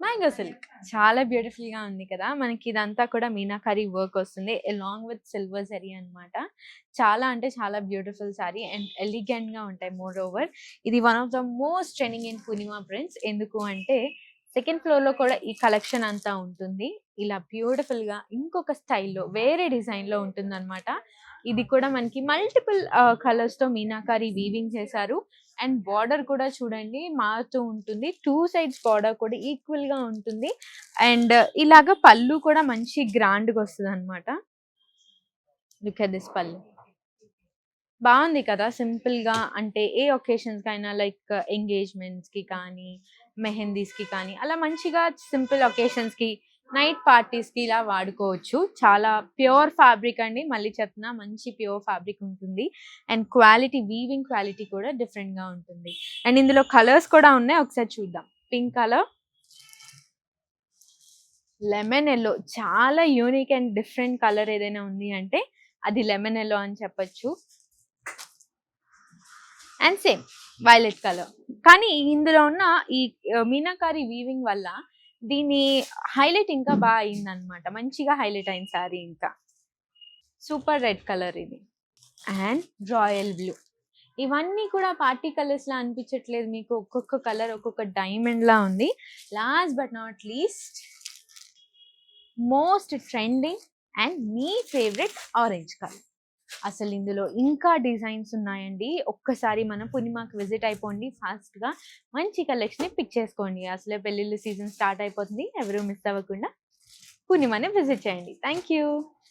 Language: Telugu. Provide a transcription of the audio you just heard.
మ్యాంగో సిల్క్ చాలా బ్యూటిఫుల్ గా ఉంది కదా. మనకి ఇదంతా కూడా మీనాకరీ వర్క్ వస్తుంది అలాంగ్ విత్ సిల్వర్ జరీ అన్నమాట. చాలా అంటే చాలా బ్యూటిఫుల్ సారీ అండ్ ఎలిగెంట్ గా ఉంటాయి. మోర్ ఓవర్ ఇది one of the most trending in Purnima prints. ఎందుకు అంటే సెకండ్ ఫ్లోర్ లో కూడా ఈ కలెక్షన్ అంతా ఉంటుంది. ఇలా బ్యూటిఫుల్ గా ఇంకొక స్టైల్లో వేరే డిజైన్ లో ఉంటుంది అనమాట. ఇది కూడా మనకి మల్టిపుల్ కలర్స్ తో మీనాకారి వీవింగ్ చేశారు. అండ్ బార్డర్ కూడా చూడండి మారుతూ ఉంటుంది. టూ సైడ్స్ బార్డర్ కూడా ఈక్వల్ గా ఉంటుంది. అండ్ ఇలాగ పళ్ళు కూడా మంచి గ్రాండ్ గా వస్తుంది అనమాట. లుక్ ఎట్ దిస్ పళ్ళు బాగుంది కదా. సింపుల్ గా అంటే ఏ ఒకేషన్స్ కైనా లైక్ ఎంగేజ్మెంట్స్ కి కానీ మెహందీస్ కి కానీ అలా మంచిగా సింపుల్ ఒకేషన్స్ కి నైట్ పార్టీస్ కి ఇలా వాడుకోవచ్చు. చాలా ప్యూర్ ఫ్యాబ్రిక్ అండి. మళ్ళీ చెప్తున్నా మంచి ప్యూర్ ఫ్యాబ్రిక్ ఉంటుంది. అండ్ క్వాలిటీ వీవింగ్ క్వాలిటీ కూడా డిఫరెంట్ గా ఉంటుంది. అండ్ ఇందులో కలర్స్ కూడా ఉన్నాయి, ఒకసారి చూద్దాం. పింక్ కలర్, లెమన్ ఎల్లో, చాలా యూనిక్ అండ్ డిఫరెంట్ కలర్ ఏదైనా ఉంది అంటే అది లెమన్ ఎల్లో అని చెప్పొచ్చు. And same violet colour. కానీ ఇందులో ఉన్న ఈ మీనాకారి వీవింగ్ వల్ల దీని హైలైట్ ఇంకా బాగా అయింది అనమాట. మంచిగా హైలైట్ అయింది సారీ. ఇంకా సూపర్ రెడ్ కలర్ ఇది అండ్ రాయల్ బ్లూ. ఇవన్నీ కూడా పార్టీ కలర్స్ లా అనిపించట్లేదు మీకు? ఒక్కొక్క కలర్ ఒక్కొక్క డైమండ్ లా ఉంది. Last but not least most trending and me favourite orange colour. అసలు ఇందులో ఇంకా డిజైన్స్ ఉన్నాయండి. ఒక్కసారి మన పూర్ణిమాకి విజిట్ అయిపోండి. ఫాస్ట్ గా మంచి కలెక్షన్ పిక్ చేసుకోండి. అసలే పెళ్లిళ్ళ సీజన్ స్టార్ట్ అయిపోతుంది. ఎవరు మిస్ అవ్వకుండా పూర్ణిమాని విజిట్ చేయండి. Thank you.